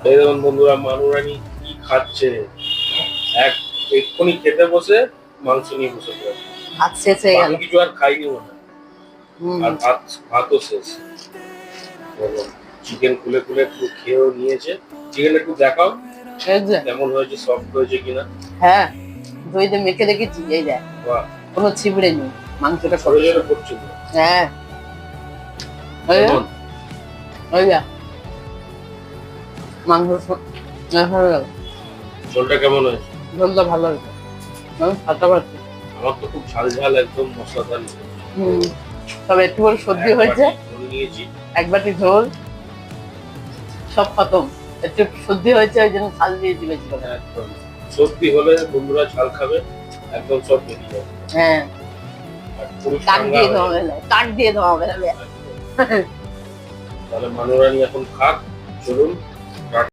এই দেখুন বন্ধুরা, মানুরানী কি খাচ্ছে। এক্ষুনি খেতে বসে মাংস নিয়ে বসে পড়েছে। ভাত শেষ হয়ে গেল। বাকি কিছু আর খাইনি মনে হয়। আর ভাতও শেষ। চিকেন খুলে খুলে একটু খেয়েও নিয়েছে। চিকেন একটু দেখাও কেমন হয়েছে, সফট হয়েছে কিনা। হ্যাঁ, দইতে মেখে রেখেছি। এই দেখ, বাহ, কোনো ছিবড়ে নেই, মাংসটা ছোট ছোট করছিল। হ্যাঁ, ওই দেখ মাংস ভালো লাগে। ঝোলটা কেমন হয়েছে? ঝোলটা ভালো হয়েছে, আমি খাতে পারছি। আমার তো খুব ঝাল ঝাল, একদম মশলাদার। তবে একটু করে সর্দি হয়েছে, নিয়েছি এক বাটি ঝোল, সব খতম। একটু সর্দি হয়েছে, ওই জন্য ঝাল দিয়েছি বেশি করে। একদম সর্দি হলে বন্ধুরা ঝাল খাবে, একদম সব বেরিয়ে যাবে। হ্যাঁ, আর পুরো কাঠ দিয়ে দেওয়া হবে, কাঠ দিয়ে দেওয়া হবে। তাহলে মানুরানী এখন খাক, চলুন।